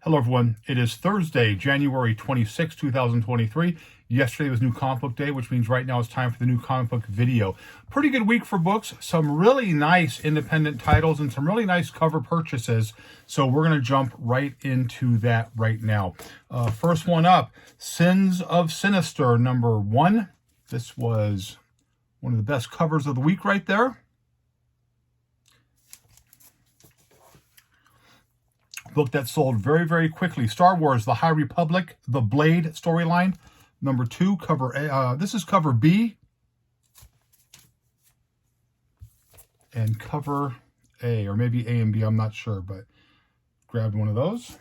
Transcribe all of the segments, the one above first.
Hello, everyone. It is Thursday, January 26, 2023. Yesterday was New Comic Book Day, which means right now it's time for the new comic book video. Pretty good week for books. Some really nice independent titles and some really nice cover purchases. So we're going to jump right into that right now. First one up, Sins of Sinister, #1. This was one of the best covers of the week right there. Book that sold very, very quickly. Star Wars, The High Republic, The Blade storyline, #2, cover A. This is cover B. And cover A, or maybe A and B, I'm not sure, but grabbed one of those.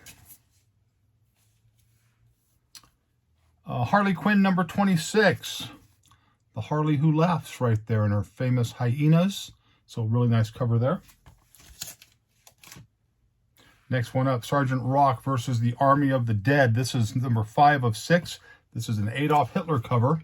Harley Quinn, #26. The Harley who laughs right there in her famous hyenas. So really nice cover there. Next one up, Sergeant Rock versus the Army of the Dead. This is #5 of 6. This is an Adolf Hitler cover.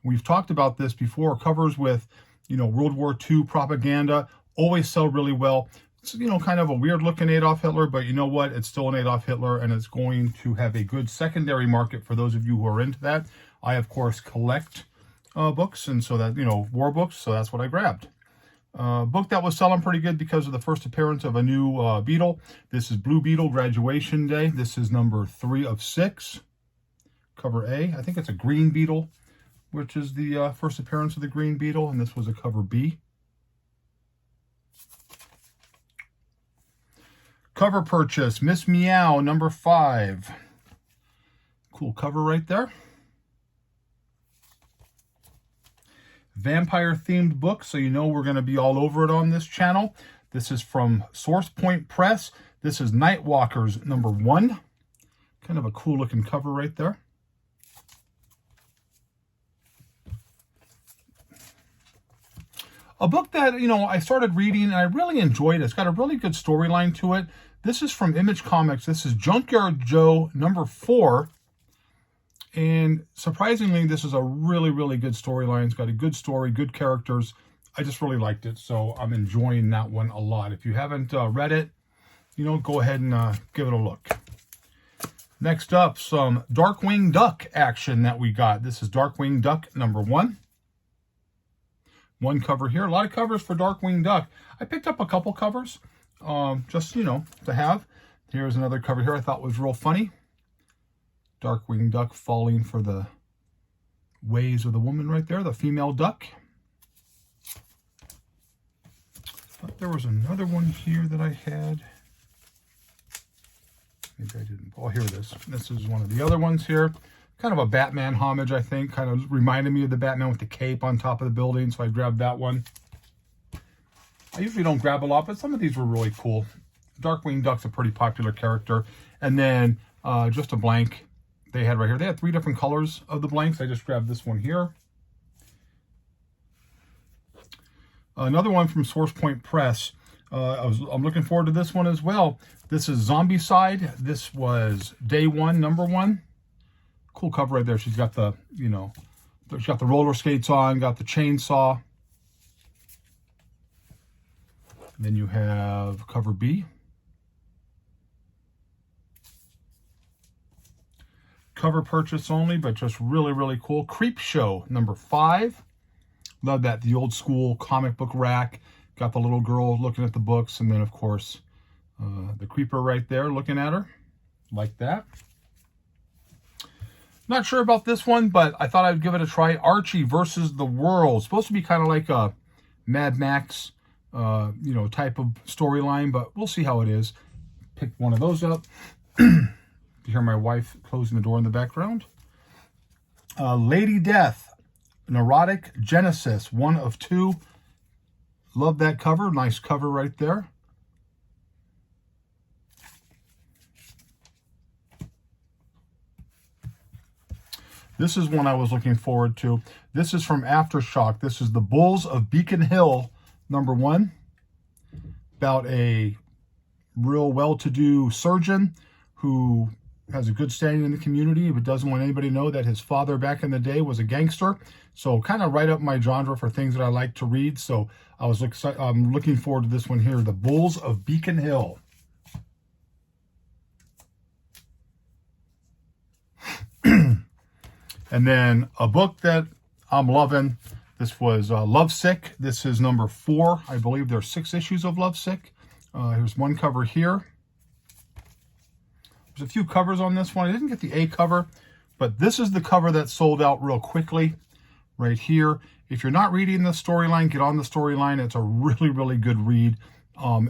We've talked about this before. Covers with, World War II propaganda always sell really well. It's, kind of a weird looking Adolf Hitler, but you know what? It's still an Adolf Hitler, and it's going to have a good secondary market for those of you who are into that. I, of course, collect books, and so that, war books, so that's what I grabbed. Book that was selling pretty good because of the first appearance of a new Beetle. This is Blue Beetle Graduation Day. This is #3 of 6. Cover A. I think it's a Green Beetle, which is the first appearance of the Green Beetle, and this was a cover B. Cover purchase, Miss Meow, #5. Cool cover right there. Vampire-themed book, so you know we're going to be all over it on this channel. This is from Source Point Press. This is Nightwalkers, #1. Kind of a cool-looking cover right there. A book that, I started reading and I really enjoyed it. It's got a really good storyline to it. This is from Image Comics. This is Junkyard Joe, #4. And surprisingly, this is a really, really good storyline. It's got a good story, good characters. I just really liked it, so I'm enjoying that one a lot. If you haven't read it, go ahead and give it a look. Next up, some Darkwing Duck action that we got. This is Darkwing Duck, #1. One cover here. A lot of covers for Darkwing Duck. I picked up a couple covers, just, to have. Here's another cover here I thought was real funny. Darkwing Duck falling for the ways of the woman right there, the female duck. But there was another one here that I had. Maybe I didn't. Oh, here it is. This is one of the other ones here. Kind of a Batman homage, I think. Kind of reminded me of the Batman with the cape on top of the building, so I grabbed that one. I usually don't grab a lot, but some of these were really cool. Darkwing Duck's a pretty popular character. And then just a blank they had right here. They had 3 different colors of the blanks. I just grabbed this one here. Another one from Source Point Press. I'm looking forward to this one as well. This is Zombicide. This was Day 1, #1. Cool cover right there. She's got the, she's got the roller skates on, got the chainsaw. And then you have cover B. Cover purchase only, but just really, really cool. Creep Show, #5. Love that. The old school comic book rack. Got the little girl looking at the books. And then, of course, the creeper right there looking at her. Like that. Not sure about this one, but I thought I'd give it a try. Archie versus the World. Supposed to be kind of like a Mad Max, type of storyline, but we'll see how it is. Picked one of those up. You hear my wife closing the door in the background. Lady Death, Neurotic Genesis, 1 of 2. Love that cover. Nice cover right there. This is one I was looking forward to. This is from Aftershock. This is The Bulls of Beacon Hill, #1. About a real well-to-do surgeon who has a good standing in the community, but doesn't want anybody to know that his father back in the day was a gangster. So kind of right up my genre for things that I like to read. So I'm looking forward to this one here, The Bulls of Beacon Hill. And then a book that I'm loving, this was Lovesick. This is number 4. I believe there are 6 issues of Lovesick. Here's one cover here. There's a few covers on this one. I didn't get the A cover, but this is the cover that sold out real quickly right here. If you're not reading the storyline, get on the storyline. It's a really, really good read.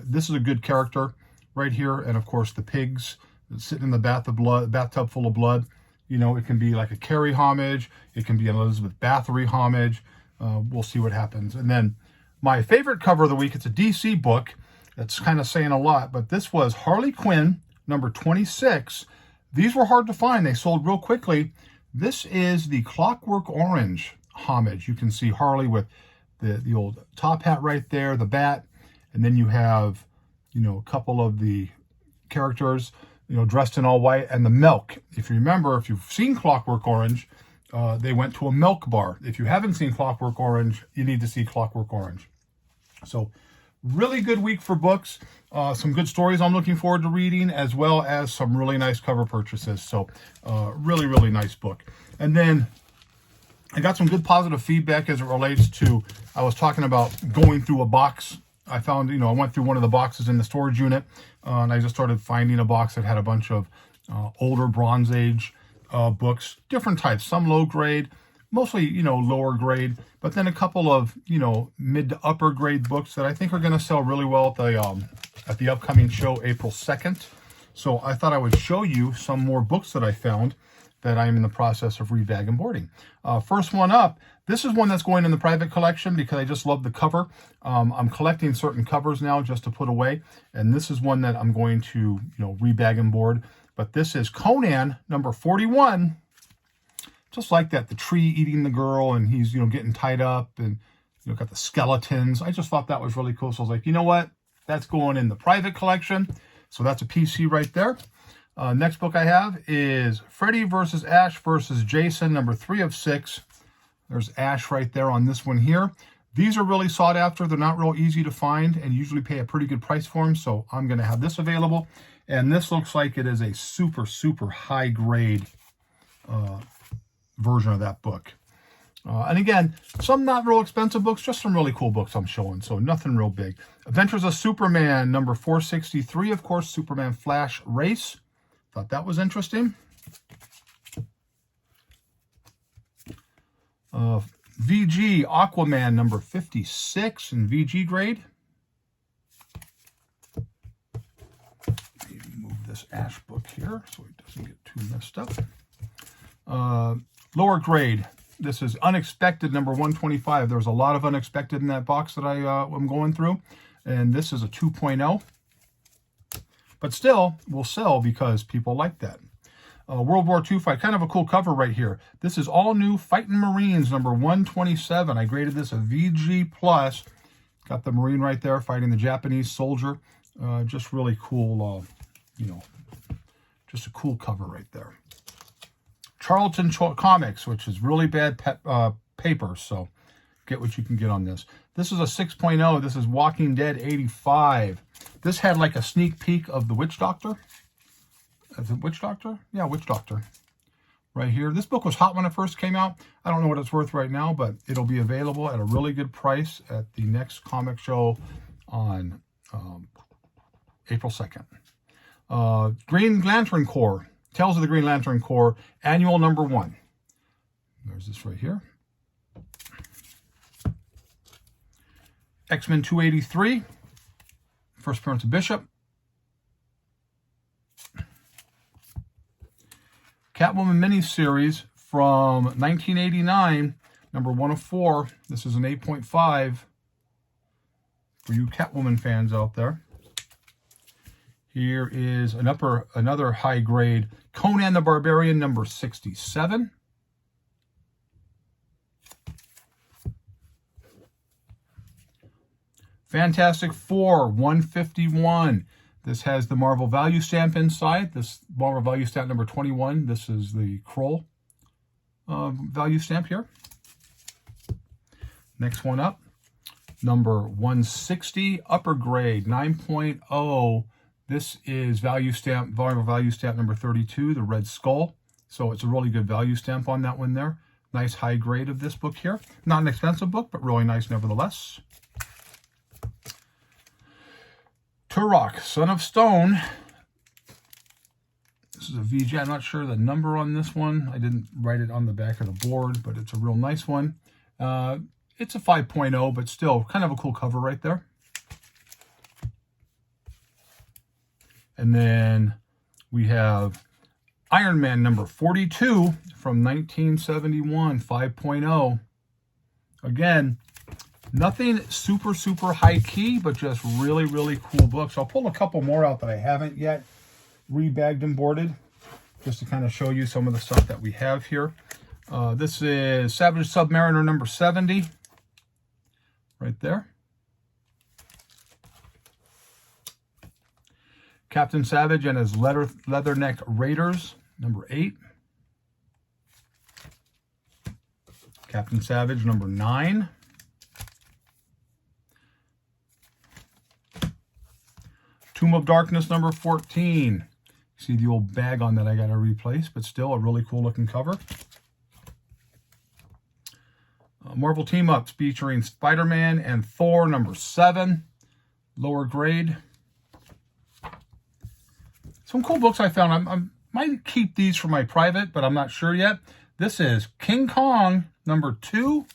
This is a good character right here. And of course, the pigs sitting in the bathtub full of blood. You know, it can be like a Carrie homage. It can be an Elizabeth Bathory homage. We'll see what happens. And then my favorite cover of the week, it's a DC book. That's kind of saying a lot, but this was Harley Quinn, number 26. These were hard to find. They sold real quickly. This is the Clockwork Orange homage. You can see Harley with the old top hat right there, the bat, and then you have, you know, a couple of the characters, you know, dressed in all white, and the milk. If you remember, if you've seen Clockwork Orange, they went to a milk bar. If you haven't seen Clockwork Orange, you need to see Clockwork Orange. So really good week for books. Some good stories I'm looking forward to reading, as well as some really nice cover purchases. So really, really nice book. And then I got some good positive feedback as it relates to, I was talking about going through a box. I found, you know, I went through one of the boxes in the storage unit, and I just started finding a box that had a bunch of older Bronze Age books, different types, some low grade, mostly, you know, lower grade, but then a couple of, you know, mid to upper grade books that I think are going to sell really well at the upcoming show, April 2nd. So I thought I would show you some more books that I found that I'm in the process of rebag and boarding. First one up, this is one that's going in the private collection because I just love the cover. I'm collecting certain covers now just to put away, and this is one that I'm going to, you know, rebag and board. But this is Conan, number 41. Just like that, the tree eating the girl, and he's, you know, getting tied up, and, you know, got the skeletons. I just thought that was really cool. So I was like, you know what? That's going in the private collection. So that's a PC right there. Next book I have is Freddy versus Ash versus Jason, number 3 of 6. There's Ash right there on this one here. These are really sought after. They're not real easy to find, and usually pay a pretty good price for them. So I'm going to have this available. And this looks like it is a super, super high grade version of that book. And again, some not real expensive books, just some really cool books I'm showing. So nothing real big. Adventures of Superman, number 463. Of course, Superman Flash Race. Thought that was interesting. VG Aquaman, number 56 in VG grade. Maybe move this Ash book here so it doesn't get too messed up. Lower grade. This is Unexpected, number 125. There's a lot of Unexpected in that box that I'm going through. And this is a 2.0. But still, will sell because people like that. World War II fight. Kind of a cool cover right here. This is All New Fighting Marines, number 127. I graded this a VG+. Got the Marine right there fighting the Japanese soldier. Just really cool, you know, just a cool cover right there. Charlton Comics, which is really bad paper, so get what you can get on this. This is a 6.0. This is Walking Dead 85. This had like a sneak peek of the Witch Doctor. Is it Witch Doctor? Yeah, Witch Doctor. Right here. This book was hot when it first came out. I don't know what it's worth right now, but it'll be available at a really good price at the next comic show on April 2nd. Green Lantern Corps. Tales of the Green Lantern Corps, annual number 1. There's this right here. X-Men 283. First appearance of Bishop. Catwoman miniseries from 1989, number 1 of 4. This is an 8.5 for you Catwoman fans out there. Here is another high grade Conan the Barbarian, number 67. Fantastic Four, 151. This has the Marvel value stamp inside. This Marvel value stamp number 21. This is the Kroll value stamp here. Next one up, number 160, upper grade, 9.0. This is value stamp, Marvel value stamp number 32, the Red Skull So it's a really good value stamp on that one there. Nice high grade of this book here. Not an expensive book, but really nice nevertheless. Turok, Son of Stone. This is a VG. I'm not sure the number on this one. I didn't write it on the back of the board, but it's a real nice one. It's a 5.0, but still kind of a cool cover right there. And then we have Iron Man number 42 from 1971, 5.0. Again, nothing super, super high key, but just really, really cool books. I'll pull a couple more out that I haven't yet rebagged and boarded, just to kind of show you some of the stuff that we have here. This is Savage Submariner number 70, right there. Captain Savage and his Leatherneck Raiders, number 8. Captain Savage, number 9. Tomb of Darkness, number 14. See the old bag on that I got to replace, but still a really cool looking cover. Marvel Team Ups featuring Spider-Man and Thor, number 7. Lower grade. Some cool books I found. I might keep these for my private, but I'm not sure yet. This is King Kong, number 2.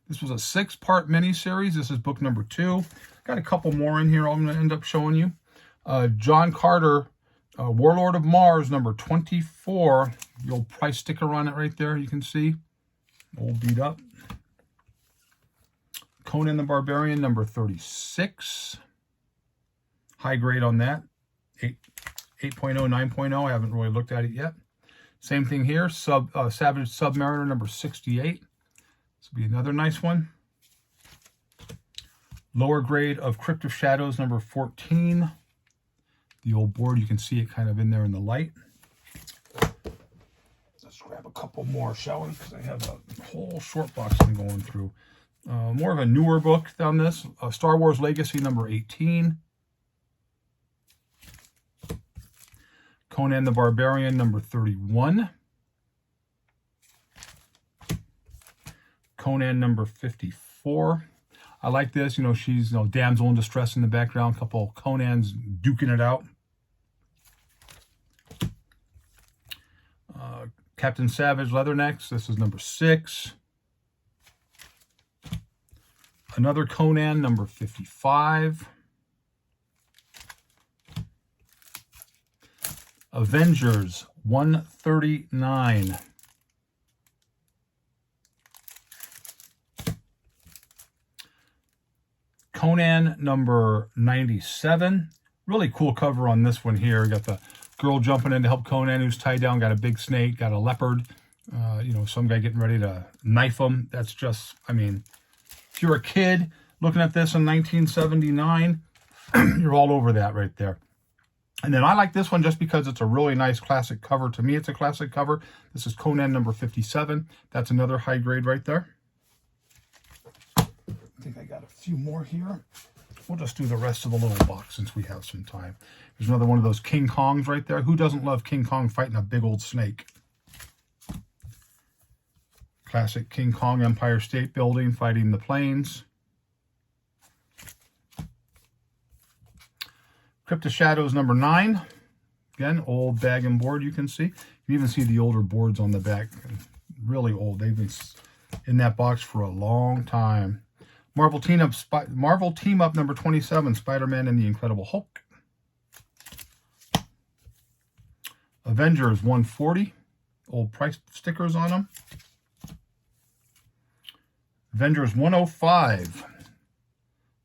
This was a 6-part miniseries. This is book number 2. Got a couple more in here I'm going to end up showing you. John Carter, Warlord of Mars, number 24. The old price sticker on it right there, you can see. Old beat up. Conan the Barbarian, number 36. High grade on that. 8.0, 9.0. I haven't really looked at it yet. Same thing here. Savage Submariner number 68. This will be another nice one. Lower grade of Crypt of Shadows number 14. The old board, you can see it kind of in there in the light. Let's grab a couple more, shall we? Because I have a whole short box I'm going through. More of a newer book than this. Star Wars Legacy number 18. Conan the Barbarian, number 31. Conan, number 54. I like this. You know, she's, you know, damsel in distress in the background. A couple Conans duking it out. Captain Savage Leathernecks. This is number 6. Another Conan, number 55. Avengers 139. Conan number 97. Really cool cover on this one here. Got the girl jumping in to help Conan, who's tied down. Got a big snake. Got a leopard. You know, some guy getting ready to knife him. That's just, I mean, if you're a kid looking at this in 1979, you're all over that right there. And then I like this one just because it's a really nice classic cover. To me, it's a classic cover. This is Conan number 57. That's another high grade right there. I think I got a few more here. We'll just do the rest of the little box since we have some time. There's another one of those King Kongs right there. Who doesn't love King Kong fighting a big old snake? Classic King Kong Empire State Building fighting the planes. Crypt of Shadows number 9. Again, old bag and board you can see. You even see the older boards on the back. Really old. They've been in that box for a long time. Marvel Team Up number 27, Spider-Man and the Incredible Hulk. Avengers 140. Old price stickers on them. Avengers 105.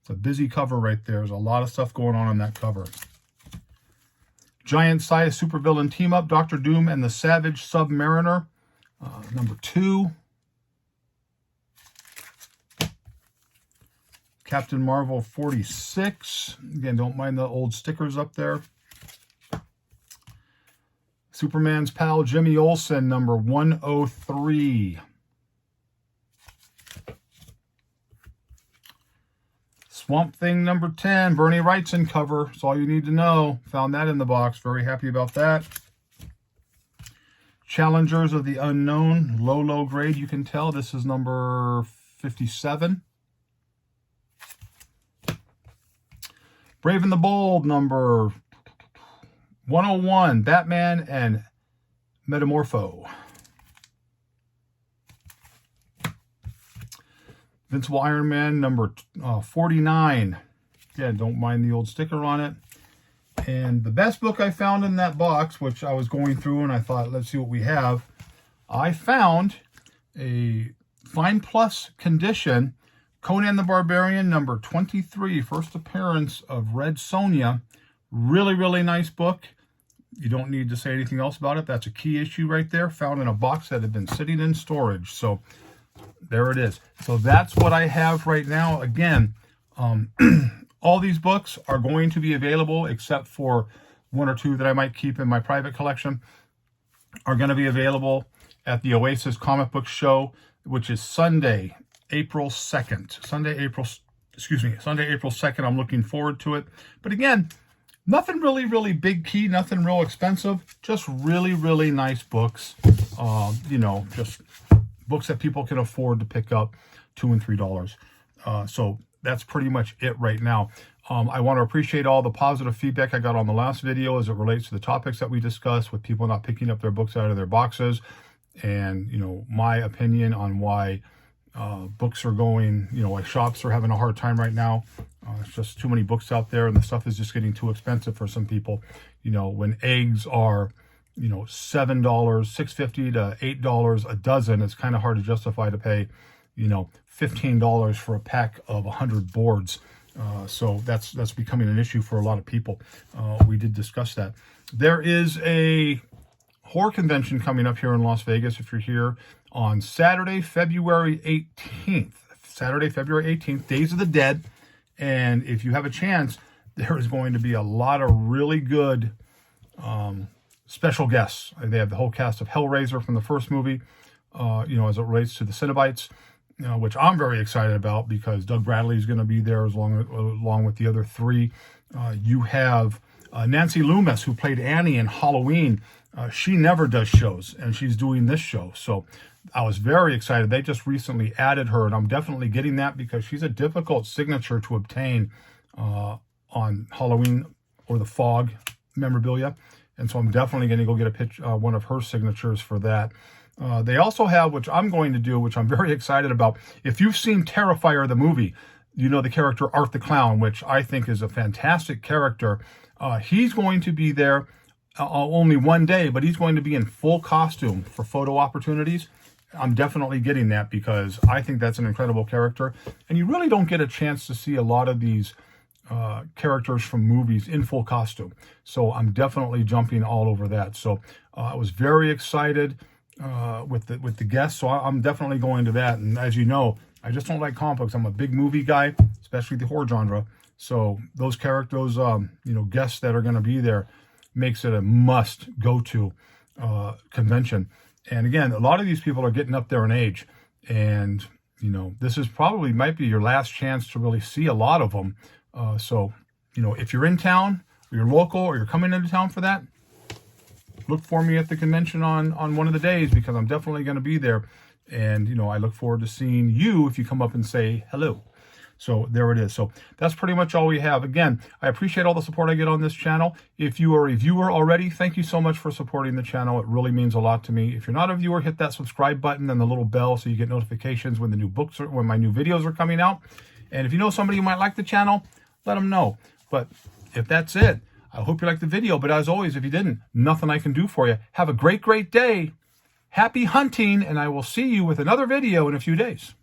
It's a busy cover right there. There's a lot of stuff going on that cover. Giant size supervillain team up, Doctor Doom and the Savage Submariner, number 2. Captain Marvel 46. Again, don't mind the old stickers up there. Superman's pal Jimmy Olsen, number 103. Swamp Thing number 10, Bernie Wrightson cover. That's all you need to know. Found that in the box. Very happy about that. Challengers of the Unknown, low grade. You can tell this is number 57. Brave and the Bold, number 101, Batman and Metamorpho. Invincible Iron Man, number 49. Yeah, don't mind the old sticker on it. And the best book I found in that box, which I was going through and I thought, let's see what we have. I found a Fine Plus condition, Conan the Barbarian, number 23, first appearance of Red Sonja. Really nice book. You don't need to say anything else about it. That's a key issue right there, found in a box that had been sitting in storage. So there it is. So that's what I have right now. Again, all these books are going to be available, except for one or two that I might keep in my private collection, are going to be available at the Oasis Comic Book Show, which is Sunday, April 2nd. Sunday, April 2nd. I'm looking forward to it. But again, nothing really big key, nothing real expensive, just really nice books. You know, just books that people can afford to pick up, $2 and $3. So that's pretty much it right now. I want to appreciate all the positive feedback I got on the last video as it relates to the topics that we discussed, with people not picking up their books out of their boxes, and, you know, my opinion on why books are going, you know, why shops are having a hard time right now. It's just too many books out there, and the stuff is just getting too expensive for some people. You know, when eggs are, you know, $7, $6.50 to $8 a dozen, it's kind of hard to justify to pay, you know, $15 for a pack of 100 boards. So that's becoming an issue for a lot of people. We did discuss that. There is a horror convention coming up here in Las Vegas, if you're here, on Saturday, February 18th. Saturday, February 18th, Days of the Dead. And if you have a chance, there is going to be a lot of really good special guests. They have the whole cast of Hellraiser from the first movie, you know, as it relates to the Cenobites, which I'm very excited about, because Doug Bradley is going to be there along with the other three. You have Nancy Loomis, who played Annie in Halloween. She never does shows, and she's doing this show. So I was very excited. They just recently added her, and I'm definitely getting that because she's a difficult signature to obtain on Halloween or the Fog memorabilia. And so I'm definitely going to go get a picture, one of her signatures for that. They also have, which I'm going to do, which I'm very excited about. If you've seen Terrifier, the movie, you know the character Art the Clown, which I think is a fantastic character. He's going to be there only one day, but he's going to be in full costume for photo opportunities. I'm definitely getting that because I think that's an incredible character. And you really don't get a chance to see a lot of these characters from movies in full costume. So I'm definitely jumping all over that. So I was very excited with the guests. So I'm definitely going to that. And as you know, I just don't like comic books. I'm a big movie guy, especially the horror genre. So those characters, you know, guests that are going to be there makes it a must go to convention. And again, a lot of these people are getting up there in age, and, you know, this is probably might be your last chance to really see a lot of them. So, you know, if you're in town, or you're local, or you're coming into town for that, look for me at the convention on one of the days, because I'm definitely going to be there. And, you know, I look forward to seeing you if you come up and say hello. So there it is. So that's pretty much all we have. Again, I appreciate all the support I get on this channel. If you are a viewer already, thank you so much for supporting the channel. It really means a lot to me. If you're not a viewer, hit that subscribe button and the little bell so you get notifications when when my new videos are coming out. And if you know somebody who might like the channel, let them know. But if that's it, I hope you liked the video. But as always, if you didn't, nothing I can do for you. Have a great day. Happy hunting, and I will see you with another video in a few days.